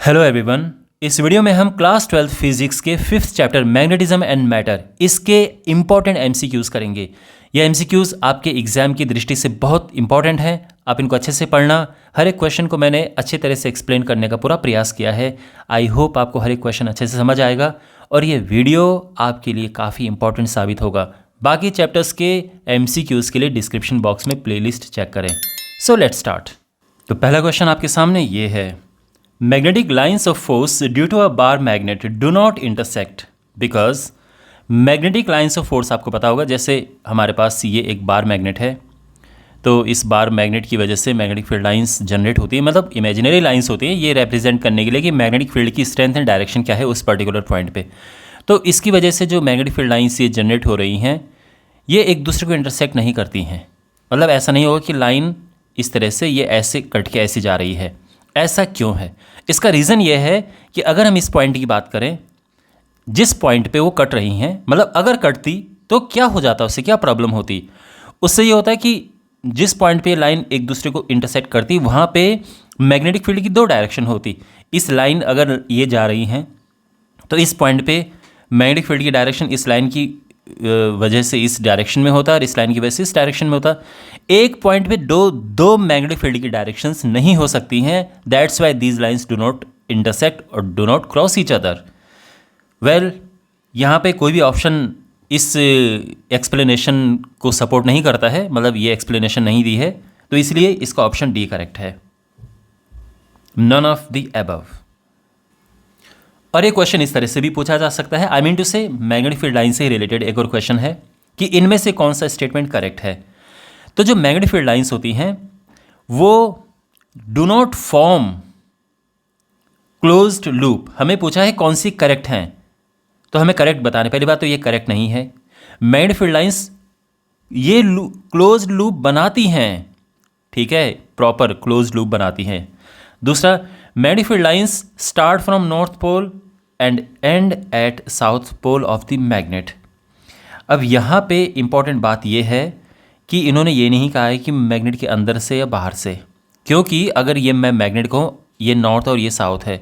Hello everyone. इस video में हम क्लास 12 फिजिक्स के 5th chapter magnetism and matter इसके इम्पॉर्टेंट एमसीक्यूज़ करेंगे। ये एमसीक्यूज़ आपके एग्जाम की दृष्टि से बहुत इंपॉर्टेंट हैं। आप इनको अच्छे से पढ़ना। हर एक क्वेश्चन को मैंने अच्छे तरह से एक्सप्लेन करने का पूरा प्रयास किया है। आई होप आपको हर एक क्वेश्चन अच्छे से समझ आएगा और ये वीडियो आपके लिए काफ़ी इंपॉर्टेंट साबित होगा। बाकी चैप्टर्स के एमसीक्यूज़ के लिए डिस्क्रिप्शन बॉक्स में प्लेलिस्ट चेक करें। So let's start. तो पहला क्वेश्चन आपके सामने ये है, magnetic lines of force due to a bar magnet do not intersect because magnetic lines of force आपको पता होगा, जैसे हमारे पास ये एक बार मैग्नेट है तो इस बार मैग्नेट की वजह से मैग्नेटिक फील्ड लाइंस जनरेट होती है, मतलब इमेजिनरी लाइंस होती हैं ये रिप्रेजेंट करने के लिए कि मैग्नेटिक फील्ड की स्ट्रेंथ एंड डायरेक्शन क्या है उस पर्टिकुलर पॉइंट पे। तो इसकी वजह से जो मैग्नेटिक फील्ड लाइंस ये जनरेट हो रही हैं ये एक दूसरे को इंटरसेक्ट नहीं करती हैं। मतलब ऐसा नहीं होगा कि लाइन इस तरह से ये ऐसे कट के ऐसी जा रही है। ऐसा क्यों है? इसका रीज़न ये है कि अगर हम इस पॉइंट की बात करें जिस पॉइंट पे वो कट रही हैं, मतलब अगर कटती तो क्या हो जाता, उससे क्या प्रॉब्लम होती? उससे ये होता है कि जिस पॉइंट पे लाइन एक दूसरे को इंटरसेक्ट करती वहाँ पे मैग्नेटिक फील्ड की दो डायरेक्शन होती। इस लाइन अगर ये जा रही हैं तो इस पॉइंट पे मैग्नेटिक फील्ड की डायरेक्शन इस लाइन की वजह से इस डायरेक्शन में होता है और इस लाइन की वजह से इस डायरेक्शन में होता है। एक पॉइंट पे दो मैग्नेटिक फील्ड की डायरेक्शंस नहीं हो सकती हैं। That's why these lines do not intersect और do not cross each other. Well, यहाँ पे कोई भी ऑप्शन इस एक्सप्लेनेशन को सपोर्ट नहीं करता है, मतलब ये एक्सप्लेनेशन नहीं दी है, तो इसलिए इसका ऑप्शन डी करेक्ट है, नन ऑफ द अबव। और ये क्वेश्चन इस तरह से भी पूछा जा सकता है, आई मीन टू से मैग्नेटिक फील्ड लाइन से रिलेटेड एक और क्वेश्चन है कि इनमें से कौन सा स्टेटमेंट करेक्ट है। तो जो मैग्नेटिक फील्ड लाइंस होती हैं वो do not form closed loop. हमें पूछा है कौन सी करेक्ट हैं, तो हमें करेक्ट बताने। पहली बात तो ये करेक्ट नहीं है। मैग्नेटिक फील्ड लाइंस ये क्लोज्ड लूप बनाती हैं, ठीक है, प्रॉपर क्लोज्ड लूप बनाती हैं। दूसरा, magnetic field lines start from north pole and end at south pole of the magnet. अब यहाँ पे इंपॉर्टेंट बात यह है कि इन्होंने ये नहीं कहा है कि मैग्नेट के अंदर से या बाहर से, क्योंकि अगर ये मैं मैग्नेट कहूँ ये नॉर्थ और ये साउथ है,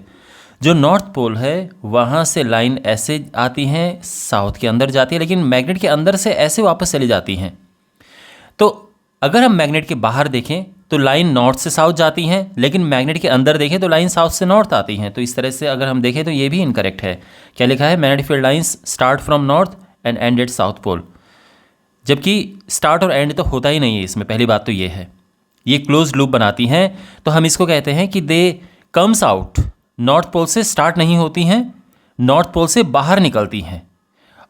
जो नॉर्थ पोल है वहाँ से लाइन ऐसे आती हैं साउथ के अंदर जाती है, लेकिन मैग्नेट के अंदर से ऐसे वापस चली जाती हैं। तो अगर हम मैग्नेट के बाहर देखें तो लाइन नॉर्थ से साउथ जाती हैं, लेकिन मैग्नेट के अंदर देखें तो लाइन साउथ से नॉर्थ आती हैं। तो इस तरह से अगर हम देखें तो ये भी इनकरेक्ट है। क्या लिखा है? Magnetic field lines start from north end end at south pole, जबकि स्टार्ट और एंड तो होता ही नहीं है इसमें। पहली बात तो ये है, ये क्लोज लूप बनाती हैं, तो हम इसको कहते हैं कि they comes out, north pole से स्टार्ट नहीं होती हैं, नॉर्थ पोल से बाहर निकलती हैं,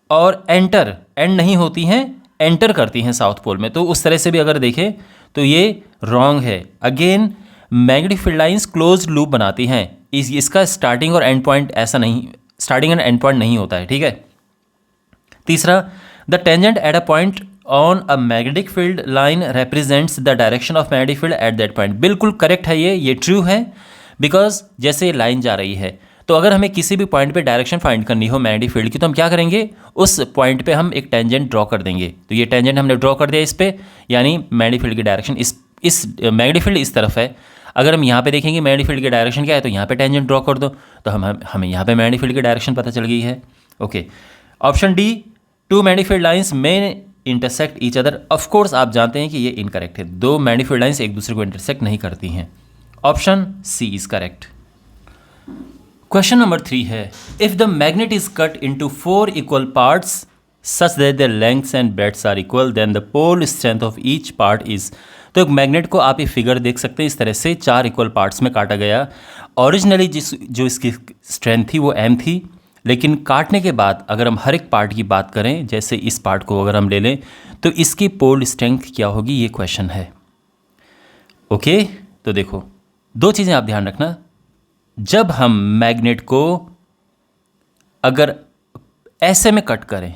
और एंटर एंड नहीं होती हैं, एंटर करती हैं साउथ पोल में। तो उस तरह से भी अगर देखें तो ये रॉन्ग है। Again, magnetic field lines closed loop बनाती हैं, इसका स्टार्टिंग और एंड पॉइंट ऐसा नहीं, स्टार्टिंग एंड एंड पॉइंट नहीं होता है, ठीक है। तीसरा, the tangent at a point on a magnetic field line represents the direction of magnetic field at that point. बिल्कुल करेक्ट है ये ट्रू है, बिकॉज जैसे लाइन जा रही है तो अगर हमें किसी भी पॉइंट पे डायरेक्शन फाइंड करनी हो मैग्नेटिक फील्ड की तो हम क्या करेंगे, उस पॉइंट पे हम एक टेंजेंट ड्रॉ कर देंगे। तो ये टेंजेंट हमने ड्रॉ कर दिया इस पे, यानी मैग्नेटिक फील्ड की डायरेक्शन इस मैग्नेटिक फील्ड इस तरफ है। अगर हम यहाँ पे देखेंगे मैग्नेटिक फील्ड की डायरेक्शन क्या है तो यहाँ पे टेंजेंट ड्रॉ कर दो, तो हमें यहाँ पे मैग्नेटिक फील्ड की डायरेक्शन पता चल गई है। Okay, option D, two magnetic field lines में इंटरसेक्ट ईच अदर। ऑफकोर्स आप जानते हैं कि ये इनकरेक्ट है, दो मैग्नेटिक फील्ड लाइंस एक दूसरे को इंटरसेक्ट नहीं करती हैं। Option C is correct. Question number 3 है, if the magnet is cut into 4 equal parts such that the lengths and breadths are equal then the pole strength of each part is. तो एक magnet को आप ये figure देख सकते हैं, इस तरह से 4 इक्वल पार्ट्स में काटा गया। ओरिजिनली जो इसकी स्ट्रेंथ थी वो m थी, लेकिन काटने के बाद अगर हम हर एक पार्ट की बात करें, जैसे इस पार्ट को अगर हम ले लें तो इसकी पोल स्ट्रेंथ क्या होगी, ये क्वेश्चन है। ओके, तो देखो दो चीज़ें आप ध्यान रखना। जब हम मैग्नेट को अगर ऐसे में कट करें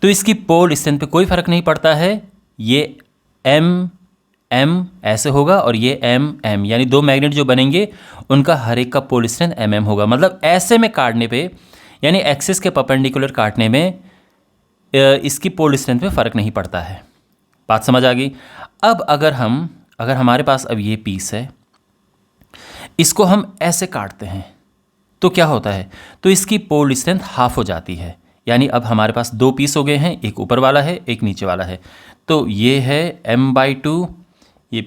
तो इसकी पोल स्ट्रेंथ पे कोई फर्क नहीं पड़ता है। ये m ऐसे होगा और ये m, यानी दो मैग्नेट जो बनेंगे उनका हर एक का पोल स्ट्रेंथ mm होगा। मतलब ऐसे में काटने पे, यानी एक्सिस के परपेंडिकुलर काटने में इसकी पोल स्ट्रेंथ पे फर्क नहीं पड़ता है। बात समझ आ गई? अब अगर हमारे पास अब ये पीस है, इसको हम ऐसे काटते हैं तो क्या होता है, तो इसकी पोल स्ट्रेंथ हाफ हो जाती है। यानी अब हमारे पास दो पीस हो गए हैं, एक ऊपर वाला है एक नीचे वाला है। तो ये है m/2, ये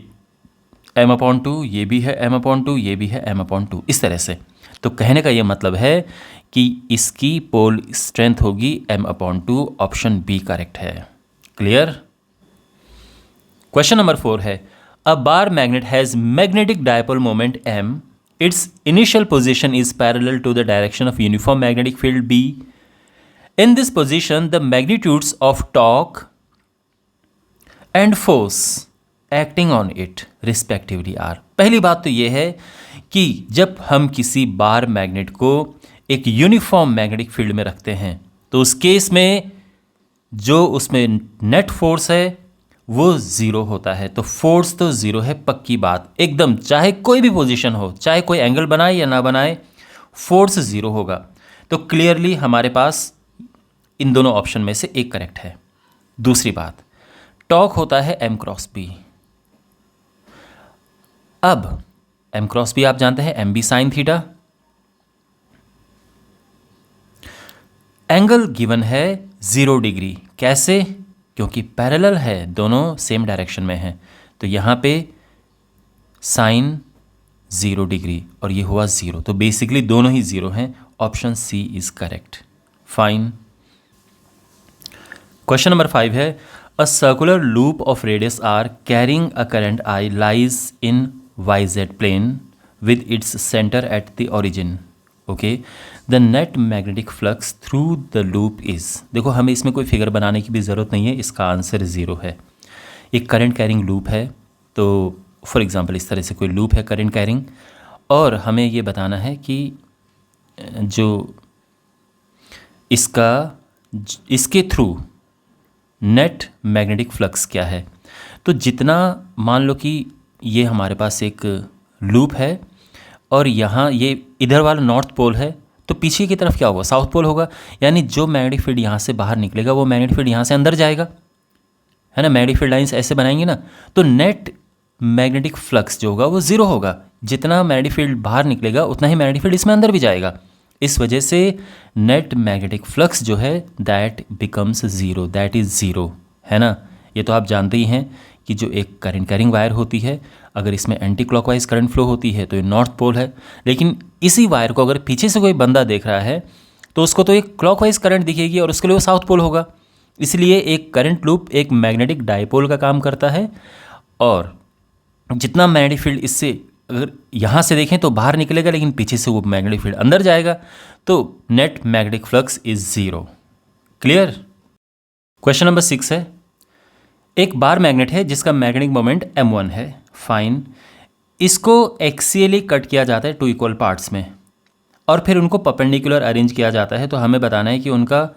m/2, ये भी है m/2, ये भी है m/2, इस तरह से। तो कहने का ये मतलब है कि इसकी पोल स्ट्रेंथ होगी m/2। ऑप्शन बी करेक्ट है। क्लियर। क्वेश्चन नंबर 4 है, a bar magnet has magnetic dipole moment m, its initial position is parallel to the direction of uniform magnetic field B. In this position, the magnitudes of torque and force acting on it respectively are. पहली बात तो ये है कि जब हम किसी bar magnet को एक यूनिफॉर्म मैग्नेटिक फील्ड में रखते हैं तो उस केस में जो उसमें नेट फोर्स है वो ज़ीरो होता है। तो फोर्स तो ज़ीरो है, पक्की बात एकदम, चाहे कोई भी पोजीशन हो, चाहे कोई एंगल बनाए या ना बनाए, फोर्स ज़ीरो होगा। तो क्लियरली हमारे पास इन दोनों ऑप्शन में से एक करेक्ट है। दूसरी बात, टॉर्क होता है m×b। अब m×b आप जानते हैं mb sin theta. Angle given है 0 डिग्री। कैसे? क्योंकि पैरेलल है, दोनों सेम डायरेक्शन में हैं। तो यहाँ पे साइन 0 डिग्री और ये हुआ 0, तो बेसिकली दोनों ही 0 हैं। Option C is correct. Fine. Question number 5 है, a circular loop of radius R carrying a current I lies in YZ plane with its centre at the origin. Okay, the net magnetic flux through the loop is. देखो हमें इसमें कोई figure बनाने की भी ज़रूरत नहीं है, इसका आंसर 0 है। एक करंट कैरिंग लूप है, तो फॉर एग्जांपल इस तरह से कोई लूप है करंट कैरिंग, और हमें ये बताना है कि जो इसके थ्रू नेट मैग्नेटिक फ्लक्स क्या है। तो जितना, मान लो कि ये हमारे पास एक लूप है और यहाँ ये इधर वाला नॉर्थ पोल है, तो पीछे की तरफ क्या होगा, साउथ पोल होगा। यानी जो मैग्नेटिक फील्ड यहाँ से बाहर निकलेगा वो मैग्नेटिक फील्ड यहाँ से अंदर जाएगा, है ना। मैग्नेटिक फील्ड लाइंस ऐसे बनाएंगे ना, तो नेट मैग्नेटिक फ्लक्स जो होगा वो 0 होगा। जितना मैग्नेटिक फील्ड बाहर निकलेगा उतना ही मैग्नेटिक फील्ड इसमें अंदर भी जाएगा। इस वजह से नेट मैग्नेटिक फ्लक्स जो है दैट बिकम्स 0, दैट इज़ 0, है ना। ये तो आप जानते ही हैं कि जो एक करंट कैरिंग वायर होती है, अगर इसमें एंटी क्लॉकवाइज करंट फ्लो होती है तो ये नॉर्थ पोल है। लेकिन इसी वायर को अगर पीछे से कोई बंदा देख रहा है तो उसको तो एक क्लॉकवाइज करंट दिखेगी और उसके लिए वो साउथ पोल होगा। इसलिए एक करंट लूप एक मैग्नेटिक डायपोल का काम करता है, और जितना मैग्नेटिक फील्ड इससे अगर यहाँ से देखें तो बाहर निकलेगा, लेकिन पीछे से वो मैग्नेटिक फील्ड अंदर जाएगा, तो net magnetic flux is 0। Clear. Question number 6 है, एक बार मैग्नेट है जिसका मैग्नेटिक मोमेंट m1 है। फाइन। इसको एक्सियली कट किया जाता है 2 इक्वल पार्ट्स में और फिर उनको परपेंडिकुलर अरेंज किया जाता है। तो हमें बताना है कि उनका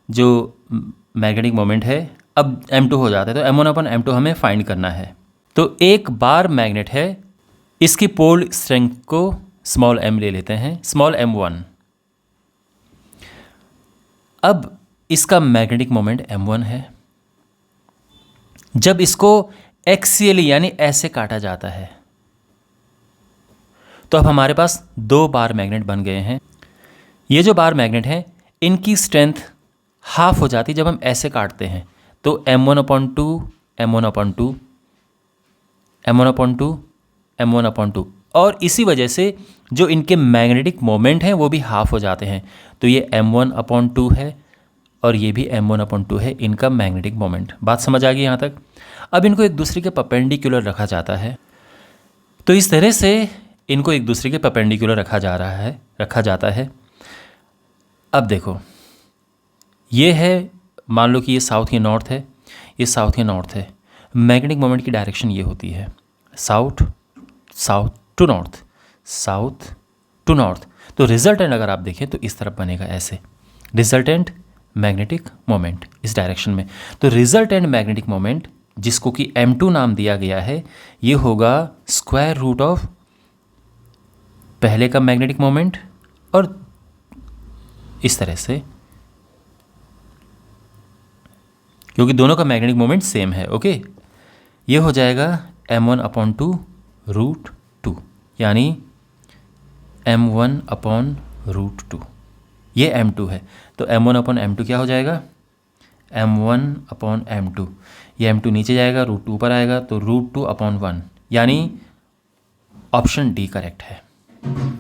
जो मैग्नेटिक मोमेंट है अब m2 हो जाता है, तो m1/m2 हमें फाइंड करना है। तो एक बार मैग्नेट है, इसकी पोल स्ट्रेंथ को स्मॉल m ले लेते हैं, स्मॉल m1। अब इसका मैग्नेटिक मोमेंट m1 है। जब इसको एक्सियली यानी ऐसे काटा जाता है तो अब हमारे पास 2 बार मैग्नेट बन गए हैं। ये जो बार मैग्नेट हैं इनकी स्ट्रेंथ हाफ हो जाती है जब हम ऐसे काटते हैं। तो m1/2 m1/2 m1/2 m1/2, और इसी वजह से जो इनके मैग्नेटिक मोमेंट हैं वो भी हाफ हो जाते हैं। तो ये m1/2 है और ये भी m1/2 है इनका मैग्नेटिक मोमेंट। बात समझ आ गई यहाँ तक। अब इनको एक दूसरे के परपेंडिकुलर रखा जाता है। तो इस तरह से इनको एक दूसरे के परपेंडिकुलर रखा जाता है। अब देखो, ये है, मान लो कि ये साउथ या नॉर्थ है, ये साउथ या नॉर्थ है। मैग्नेटिक मोमेंट की डायरेक्शन ये होती है south to north, south to north. तो रिजल्टेंट अगर आप देखें तो इस तरफ बनेगा ऐसे, रिजल्टेंट मैग्नेटिक मोमेंट इस डायरेक्शन में। तो रिजल्टेंट मैग्नेटिक मोमेंट जिसको कि m2 नाम दिया गया है, ये होगा स्क्वायर रूट ऑफ पहले का मैग्नेटिक मोमेंट और इस तरह से, क्योंकि दोनों का मैग्नेटिक मोमेंट सेम है। ओके, ये हो जाएगा m1/2 √2, यानी m1/√2, ये m2 है, तो m1/m2 क्या हो जाएगा, m1/m2, ये m2 नीचे जाएगा, √2 ऊपर आएगा, तो √2/1, यानी ऑप्शन डी करेक्ट है।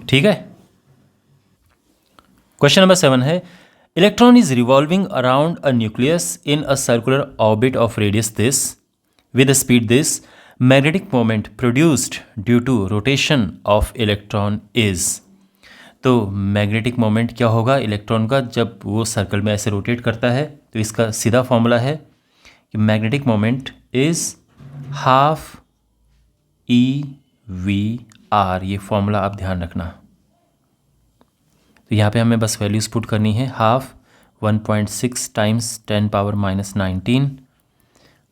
ठीक है। क्वेश्चन नंबर 7 है, electron is revolving around a nucleus in a circular orbit of radius this with a speed this, magnetic moment produced due to rotation of electron is। तो magnetic moment क्या होगा electron का जब वो circle में ऐसे rotate करता है, तो इसका सीधा फॉर्मूला है कि magnetic moment is half EV/r। ये फॉर्मूला आप ध्यान रखना। तो यहाँ पे हमें बस वैल्यूज़ पुट करनी है, half 1.6 × 10⁻⁻19,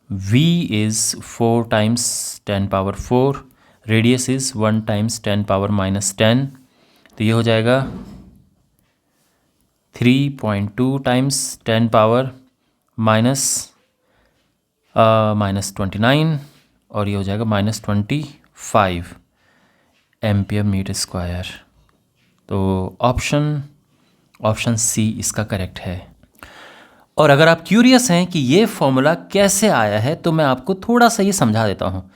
V is 4 × 10⁴, radius is 1 × 10⁻−10, तो ये हो जाएगा 3.2 × 10⁻−29, और ये हो जाएगा -25 एम्पियर मीटर स्क्वायर। तो ऑप्शन सी इसका करेक्ट है। और अगर आप क्यूरियस हैं कि ये फॉर्मूला कैसे आया है, तो मैं आपको थोड़ा सा ये समझा देता हूँ।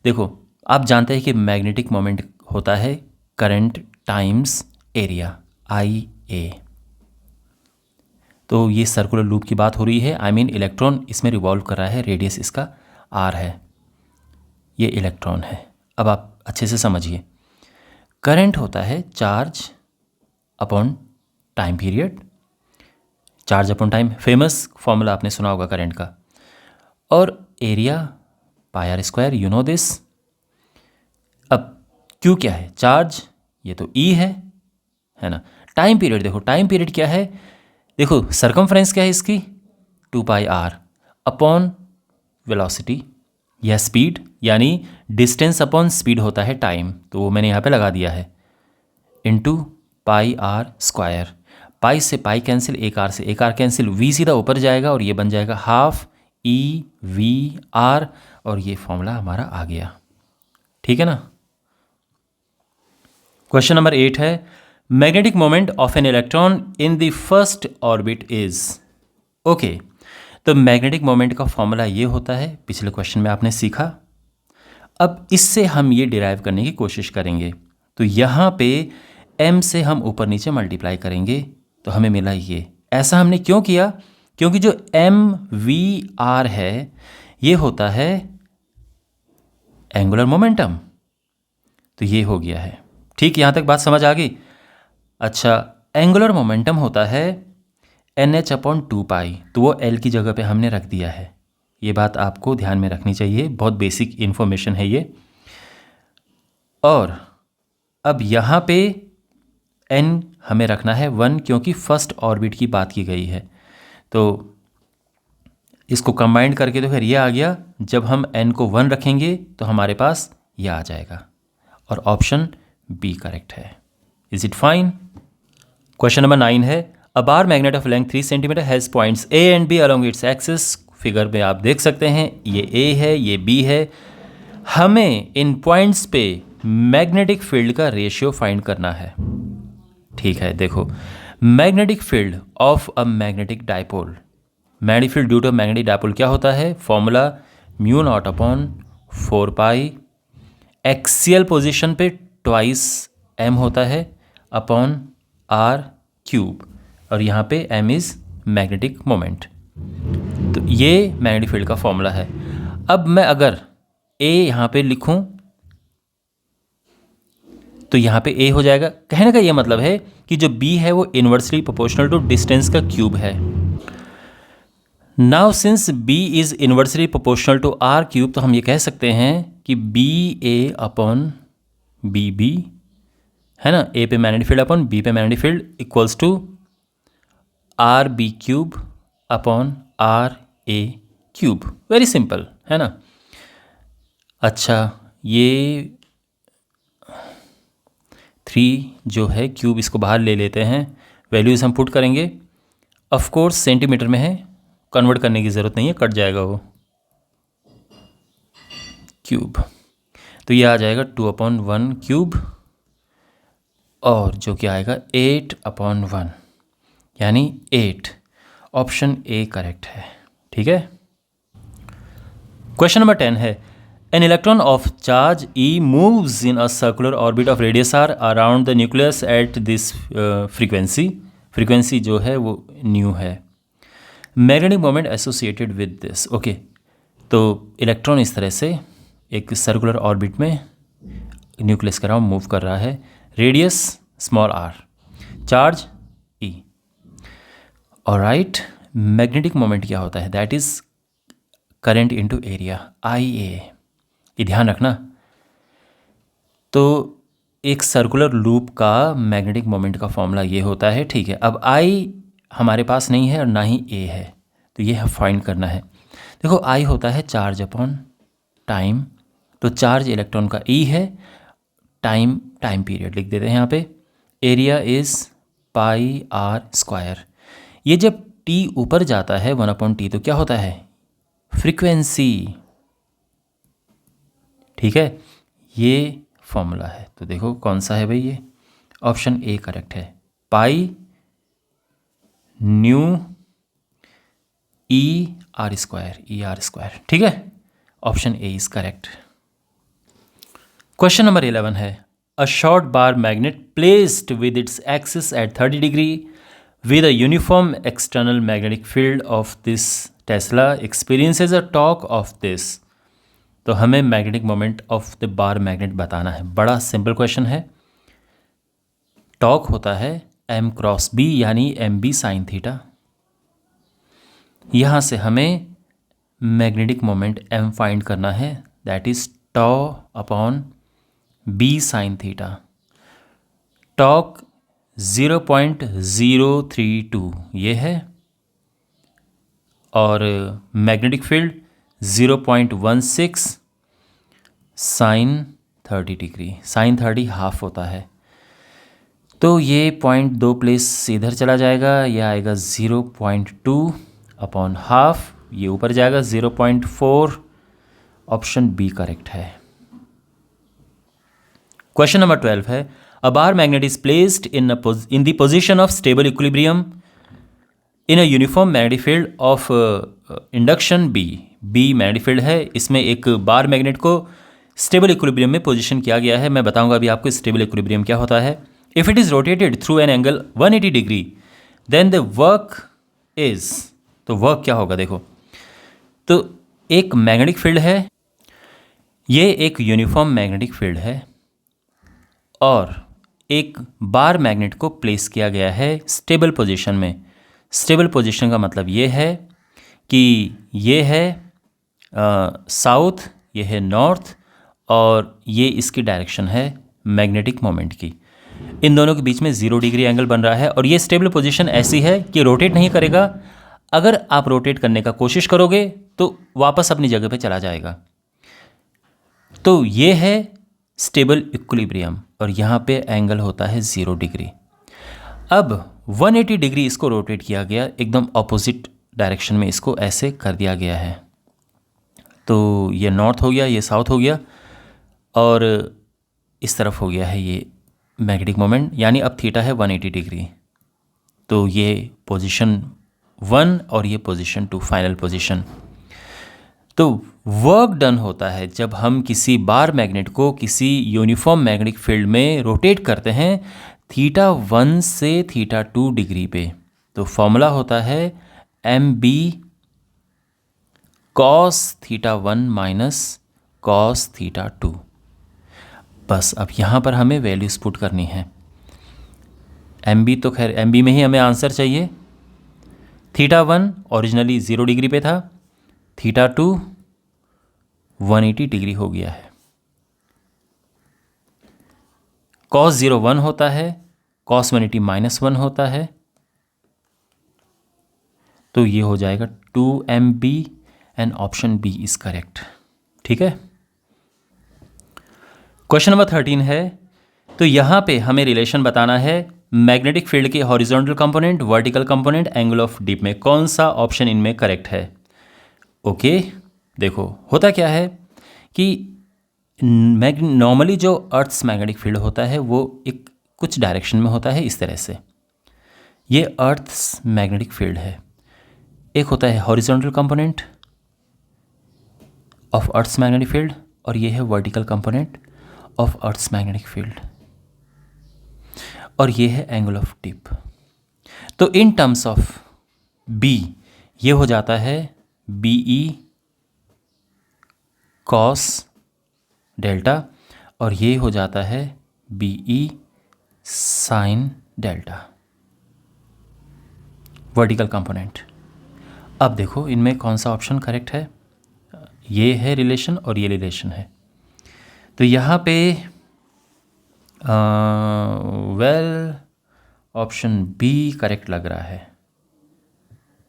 देखो, आप जानते हैं कि मैग्नेटिक मोमेंट होता है करंट टाइम्स एरिया, IA। तो ये सर्कुलर लूप की बात हो रही है, आई मीन इलेक्ट्रॉन इसमें रिवॉल्व कर रहा है, रेडियस इसका R है, ये इलेक्ट्रॉन है। अब आप अच्छे से समझिए, करंट होता है charge upon time period, charge upon time, famous formula आपने सुना होगा करंट का, और area πr², you know this. अब क्यू क्या है, चार्ज, ये तो E है ना। टाइम पीरियड, देखो टाइम पीरियड क्या है, देखो सरकमफ्रेंस क्या है इसकी 2πr अपॉन वेलोसिटी या स्पीड, यानी डिस्टेंस अपॉन स्पीड होता है टाइम, तो वो मैंने यहाँ पे लगा दिया है, इंटू πr²। पाई से पाई कैंसिल, एक आर से एक आर कैंसिल, V सीधा ऊपर जाएगा और ये बन जाएगा हाफ EV/r, और ये फॉर्मूला हमारा आ गया। ठीक है ना। क्वेश्चन नंबर 8 है, magnetic moment of an electron in the first orbit is. Okay, तो मैग्नेटिक मोमेंट का फॉर्मूला ये होता है, पिछले क्वेश्चन में आपने सीखा। अब इससे हम ये डिराइव करने की कोशिश करेंगे। तो यहाँ पे m से हम ऊपर नीचे मल्टीप्लाई करेंगे, तो हमें मिला ये। ऐसा हमने क्यों किया, क्योंकि जो mv/r है ये होता है एंगुलर मोमेंटम, तो ये हो गया है। ठीक, यहाँ तक बात समझ आ गई। अच्छा, एंगुलर मोमेंटम होता है NH/2π, तो वो L की जगह पे हमने रख दिया है। ये बात आपको ध्यान में रखनी चाहिए, बहुत बेसिक इन्फॉर्मेशन है ये। और अब यहाँ पे n हमें रखना है 1, क्योंकि फर्स्ट ऑर्बिट की बात की गई है। तो इसको कंबाइंड करके तो फिर ये आ गया, जब हम n को 1 रखेंगे तो हमारे पास ये आ जाएगा, और ऑप्शन बी करेक्ट है। Is it fine. Question number 9 है, a bar magnet of length 3 centimetre has points A and B along its axis. Figure में आप देख सकते हैं, ये A है, ये B है। हमें इन पॉइंट्स पे मैग्नेटिक फील्ड का रेशियो फाइंड करना है। ठीक है, देखो, magnetic field of a magnetic dipole, magnetic field due to magnetic dipole क्या होता है, फॉर्मूला μ0/4π, एक्सियल पोजीशन पे ट्वाइस m होता है अपॉन r³, और यहाँ पे m इज़ मैग्नेटिक मोमेंट। तो ये मैग्नेटिक फील्ड का फॉर्मूला है। अब मैं अगर A यहाँ पे लिखूँ तो यहाँ पे A हो जाएगा। कहने का ये मतलब है कि जो B है वो इन्वर्सली प्रोपोर्शनल टू डिस्टेंस का क्यूब है। Now since B is inversely proportional to r³, तो हम ये कह सकते हैं कि BA/BB है ना, A पे मैग्नेटिक फील्ड अपॉन B पे magnetic field equals to r⁵/r⁴। Very simple है ना। अच्छा, ये 3 जो है क्यूब, इसको बाहर ले लेते हैं, वैल्यूज़ हम पुट करेंगे। ऑफ कोर्स सेंटीमीटर में है, कन्वर्ट करने की ज़रूरत नहीं है, कट जाएगा वो क्यूब। तो ये आ जाएगा 2/1³ और जो कि आएगा 8/1 यानी 8। ऑप्शन ए करेक्ट है। ठीक है। क्वेश्चन नंबर 10 है an electron of charge e moves in a circular orbit of radius r around the nucleus at this frequency जो है वो न्यू है। Magnetic moment associated with this. Okay, तो electron इस तरह से एक सर्कुलर ऑर्बिट में न्यूक्लियस के अराउंड मूव कर रहा है, radius small r, charge e. Alright, magnetic moment क्या होता है? That is current into area, I A. ये ध्यान रखना। तो एक सर्कुलर लूप का मैग्नेटिक मोमेंट का फॉर्मूला ये होता है। ठीक है, अब आई हमारे पास नहीं है और ना ही ए है, तो ये फाइंड करना है। देखो, आई होता है चार्ज अपॉन टाइम, तो चार्ज इलेक्ट्रॉन का ई है, टाइम पीरियड लिख देते हैं यहाँ पे। Area is pi R square. ये जब टी ऊपर जाता है 1/t तो क्या होता है? फ्रीक्वेंसी। ठीक है, ये फॉर्मूला है। तो देखो कौन सा है भाई, ये ऑप्शन ए करेक्ट है, pi nu E R square. ठीक है, option A is correct. Question number 11 है a short bar magnet placed with its axis at 30 degree with a uniform external magnetic field of this Tesla experiences a torque of this। तो हमें magnetic moment of the bar magnet बताना है। बड़ा simple question है। Torque होता है m cross b यानी mb sine theta. यहाँ से हमें मैग्नेटिक मोमेंट m फाइंड करना है, that is tau upon b sine theta. Torque 0.032 ये है और magnetic field 0.16 sine 30 degree. Sine 30 half होता है, तो ये 0.2 प्लेस इधर चला जाएगा, यह आएगा 0.2 अपॉन हाफ, ये ऊपर जाएगा 0.4। ऑप्शन बी करेक्ट है। क्वेश्चन नंबर 12 है A bar magnet is placed in the position of stable equilibrium in a uniform magnetic field of induction B। B magnetic field है, इसमें एक बार मैग्नेट को stable equilibrium में position किया गया है। मैं बताऊंगा अभी आपको स्टेबल इक्विलिब्रियम क्या होता है। If it is rotated through an angle 180 degree then the work is, तो वर्क क्या होगा? देखो, तो एक मैग्नेटिक फील्ड है, ये एक यूनिफॉर्म मैग्नेटिक फील्ड है और एक बार मैग्नेट को प्लेस किया गया है स्टेबल पोजीशन में। स्टेबल पोजीशन का मतलब ये है कि ये है साउथ, ये है नॉर्थ और ये इसकी डायरेक्शन है मैग्नेटिक मोमेंट की। इन दोनों के बीच में 0 डिग्री एंगल बन रहा है और ये स्टेबल पोजीशन ऐसी है कि रोटेट नहीं करेगा। अगर आप रोटेट करने का कोशिश करोगे तो वापस अपनी जगह पे चला जाएगा। तो ये है स्टेबल इक्विलिब्रियम और यहाँ पे एंगल होता है 0 डिग्री। अब 180 डिग्री इसको रोटेट किया गया, एकदम ऑपोजिट डायरेक्शन में इसको ऐसे कर दिया गया है। तो ये नॉर्थ हो गया, ये साउथ हो गया और इस तरफ हो गया है ये मैग्नेटिक मोमेंट, यानी अब थीटा है 180 डिग्री। तो ये पोजीशन 1 और ये पोजीशन 2 फाइनल पोजीशन। तो वर्क डन होता है जब हम किसी बार मैग्नेट को किसी यूनिफॉर्म मैग्नेटिक फील्ड में रोटेट करते हैं थीटा 1 से थीटा 2 डिग्री पे। तो फॉर्मूला होता है M B cos theta 1 minus cos theta 2। बस अब यहाँ पर हमें वैल्यूज पुट करनी है। एम बी तो खैर एम बी में ही हमें आंसर चाहिए। थीटा 1 ओरिजिनली 0 डिग्री पे था, थीटा 2 180 डिग्री हो गया है। कॉस 0 1 होता है, कॉस 180 -1 होता है, तो ये हो जाएगा 2mb and option B is correct. ठीक है। क्वेश्चन नंबर 13 है, तो यहाँ पे हमें रिलेशन बताना है मैग्नेटिक फील्ड के horizontal component, vertical component, angle of deep में कौन सा ऑप्शन इनमें करेक्ट है। ओके, देखो होता क्या है कि नॉर्मली जो अर्थ्स मैग्नेटिक फील्ड होता है वो एक कुछ डायरेक्शन में होता है इस तरह से। ये अर्थ्स मैग्नेटिक फील्ड है। एक होता है horizontal component of earth's magnetic field और ये है vertical component of earth's magnetic field और ये है एंगल ऑफ टिप। तो इन टर्म्स ऑफ बी ये हो जाता है बी ई कॉस डेल्टा और ये हो जाता है B E sine delta vertical component. अब देखो इनमें कौन सा ऑप्शन करेक्ट है। ये है रिलेशन और ये रिलेशन है। तो यहाँ पे वेल ऑप्शन बी करेक्ट लग रहा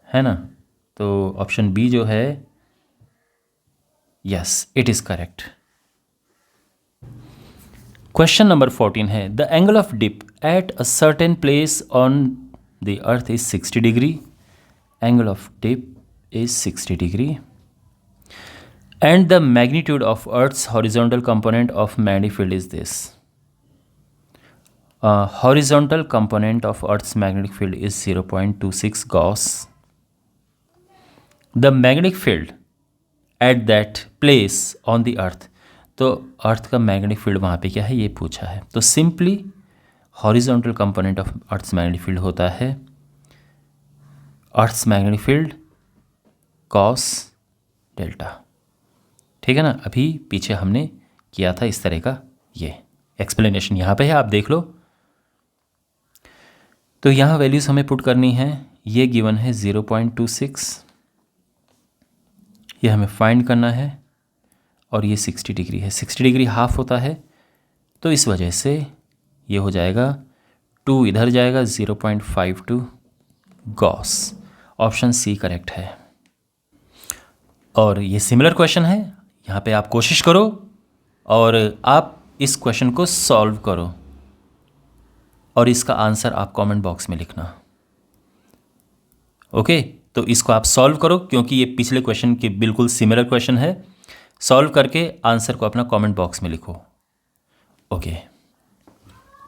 है ना। तो ऑप्शन बी जो है yes it is correct. Question number 14 है the angle of dip at a certain place on the earth is 60 degree. Angle of dip is 60 degree and the magnitude of Earth's horizontal component of magnetic field is this. Horizontal component of Earth's magnetic field is 0.26 Gauss. The magnetic field at that place on the Earth, तो अर्थ का magnetic field वहाँ पे क्या है ये पूछा है। तो simply horizontal component of earth's magnetic field होता है earth's magnetic field cos delta. ठीक है ना। अभी पीछे हमने किया था इस तरह का ये एक्सप्लेनेशन यहाँ पे है, आप देख लो। तो यहाँ वैल्यूज़ हमें पुट करनी है। ये गिवन है 0.26, ये हमें फाइंड करना है और ये 60 डिग्री है। 60 डिग्री हाफ होता है तो इस वजह से ये हो जाएगा 2 इधर जाएगा 0.52 गॉस। ऑप्शन सी करेक्ट है। और ये सिमिलर क्वेश्चन है, यहाँ पे आप कोशिश करो और आप इस क्वेश्चन को सॉल्व करो और इसका आंसर आप कमेंट बॉक्स में लिखना। ओके, तो इसको आप सॉल्व करो क्योंकि ये पिछले क्वेश्चन के बिल्कुल सिमिलर क्वेश्चन है। सॉल्व करके आंसर को अपना कमेंट बॉक्स में लिखो। ओके,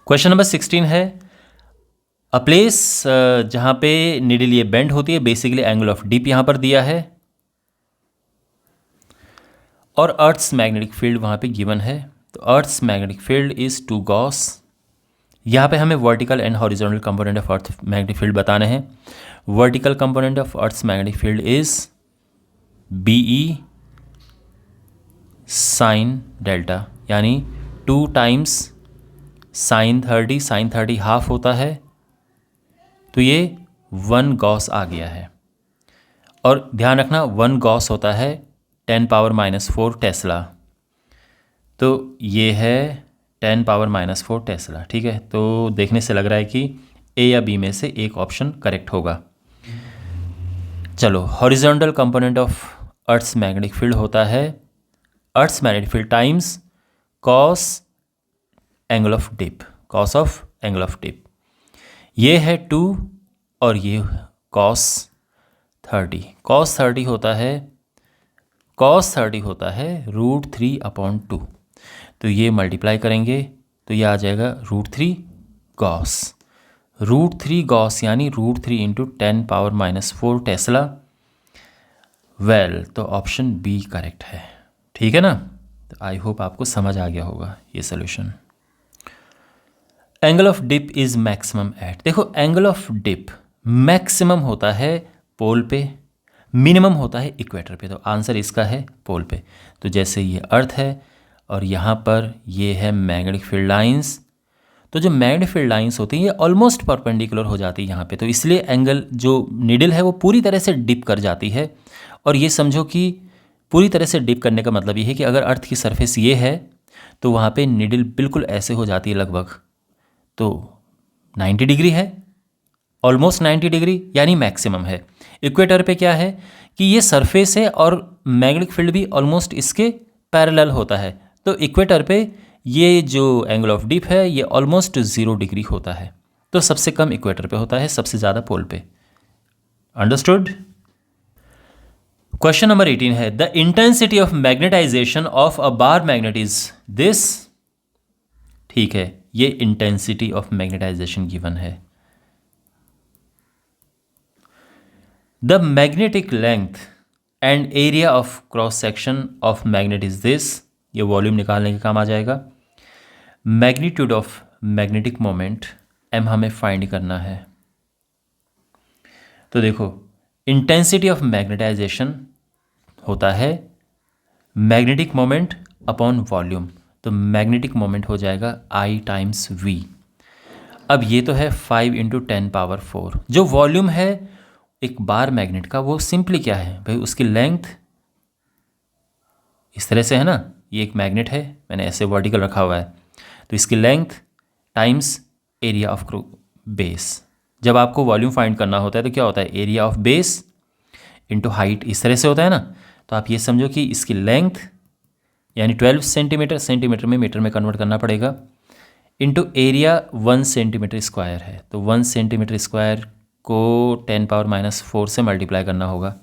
क्वेश्चन नंबर 16 है अ प्लेस जहाँ पे निडल ये बेंड होती है, बेसिकली एंगल ऑफ डिप यहाँ पर दिया है और अर्थ्स मैग्नेटिक फील्ड वहाँ पे गिवन है। तो earth's magnetic field is 2 gauss. यहाँ पे हमें vertical and horizontal component of earth magnetic field बताने हैं। Vertical component of earth's magnetic field is B E sine delta, यानी 2 टाइम्स साइन 30। साइन 30 हाफ होता है तो ये 1 गॉस आ गया है। और ध्यान रखना 1 गॉस होता है 10⁻⁻⁴ टेस्ला। तो ये है 10⁻⁻⁴ टेस्ला। ठीक है, तो देखने से लग रहा है कि ए या बी में से एक ऑप्शन करेक्ट होगा। चलो, horizontal component of earth's magnetic field होता है earth's magnetic field times cos angle of dip. Cos of angle of dip ये है 2 और ये कॉस 30। कॉस 30 होता है √3/2। तो ये मल्टीप्लाई करेंगे तो ये आ जाएगा √3 गॉस। √3 गॉस यानी √3 इंटू 10⁻⁻⁴ टेस्ला। वेल, तो ऑप्शन बी करेक्ट है। ठीक है ना। तो आई होप आपको समझ आ गया होगा ये solution. Angle of dip is maximum at, देखो एंगल ऑफ डिप मैक्सिमम होता है पोल पे, मिनिमम होता है इक्वेटर पे। तो आंसर इसका है पोल पे। तो जैसे ये अर्थ है और यहाँ पर ये है मैग्नेटिक फील्ड लाइंस, तो जो मैग्नेटिक फील्ड लाइंस होती हैं ये ऑलमोस्ट परपेंडिकुलर हो जाती है यहाँ पे। तो इसलिए एंगल जो निडल है वो पूरी तरह से डिप कर जाती है। और ये समझो कि पूरी तरह से डिप करने का मतलब ये है कि अगर अर्थ की सरफेस ये है तो वहाँ पे निडल बिल्कुल ऐसे हो जाती है लगभग, तो 90 डिग्री है, ऑलमोस्ट 90 डिग्री यानी मैक्सिमम है। इक्वेटर पे क्या है कि ये सरफेस है और मैग्नेटिक फील्ड भी ऑलमोस्ट इसके पैरेलल होता है। तो इक्वेटर पे ये जो एंगल ऑफ डिप है ये ऑलमोस्ट 0 डिग्री होता है। तो सबसे कम इक्वेटर पे होता है, सबसे ज़्यादा पोल पे। अंडरस्टूड। क्वेश्चन नंबर 18 है the intensity of magnetization of a bar magnet is this. ठीक है, ये इंटेंसिटी ऑफ मैग्नेटाइजेशन गिवन है। The magnetic length and area of cross section of magnet is this, ये वॉल्यूम निकालने के काम आ जाएगा। Magnitude of magnetic moment m हमें फाइंड करना है। तो देखो इंटेंसिटी ऑफ मैग्नेटाइजेशन होता है मैग्नेटिक मोमेंट अपॉन वॉल्यूम, तो मैग्नेटिक मोमेंट हो जाएगा I टाइम्स V। अब ये तो है 5 × 10⁴। जो वॉल्यूम है एक बार मैग्नेट का, वो सिंपली क्या है भाई, उसकी लेंथ इस तरह से है ना, ये एक मैग्नेट है, मैंने ऐसे वर्टिकल रखा हुआ है, तो इसकी length times area of base. जब आपको वॉल्यूम फाइंड करना होता है तो क्या होता है, area of base into height, इस तरह से होता है ना। तो आप ये समझो कि इसकी लेंथ यानी 12 सेंटीमीटर, सेंटीमीटर में मीटर में कन्वर्ट करना पड़ेगा, इंटू एरिया 1 सेंटीमीटर स्क्वायर है, तो 1 सेंटीमीटर स्क्वायर को 10⁻⁴ से मल्टीप्लाई करना होगा।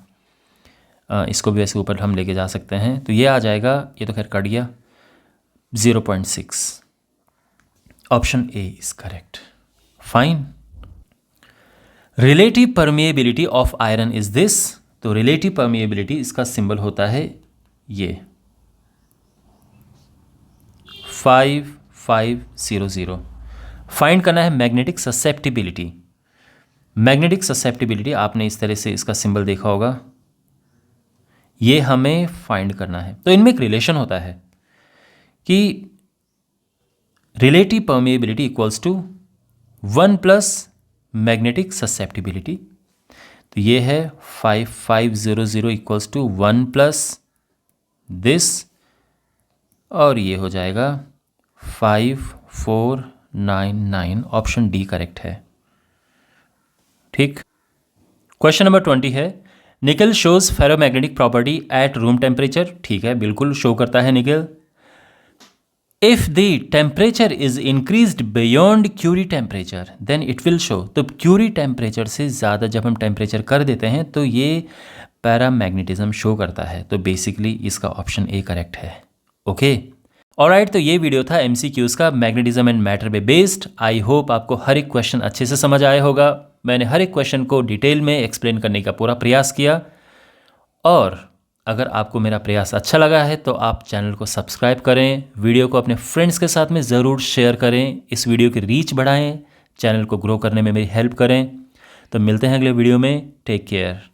इसको भी वैसे ऊपर हम लेके जा सकते हैं, तो ये आ जाएगा, ये तो खैर कट गया, 0.6। Option A is correct. Fine. Relative permeability of iron is this, तो रिलेटिव परमिएबिलिटी इसका सिंबल होता है ये 5500। फाइंड करना है मैग्नेटिक ससेप्टिबिलिटी। मैग्नेटिक ससेप्टिबिलिटी आपने इस तरह से इसका सिंबल देखा होगा, ये हमें फाइंड करना है। तो इनमें एक रिलेशन होता है कि relative permeability equals to 1 + magnetic susceptibility, तो ये है 5500 इक्वल्स टू 1 + दिस, और ये हो जाएगा 5499। ऑप्शन डी करेक्ट है। ठीक। क्वेश्चन नंबर 20 है, nickel shows ferromagnetic property at room temperature. ठीक है, बिल्कुल शो करता है nickel. If the temperature is increased beyond Curie temperature then it will show. तो क्यूरी टेम्परेचर से ज़्यादा जब हम टेम्परेचर कर देते हैं तो ये पैरामैग्नेटिज्म शो करता है, तो बेसिकली इसका ऑप्शन ए करेक्ट है। ओके ऑलराइट, तो ये वीडियो था MCQs का मैग्नेटिज्म एंड मैटर पे बेस्ड। आई होप आपको हर एक क्वेश्चन अच्छे से समझ आया होगा। मैंने हर एक क्वेश्चन को डिटेल में एक्सप्लेन करने का पूरा प्रयास किया, और अगर आपको मेरा प्रयास अच्छा लगा है तो आप चैनल को सब्सक्राइब करें, वीडियो को अपने फ्रेंड्स के साथ में ज़रूर शेयर करें, इस वीडियो की रीच बढ़ाएं, चैनल को ग्रो करने में मेरी हेल्प करें। तो मिलते हैं अगले वीडियो में। Take care.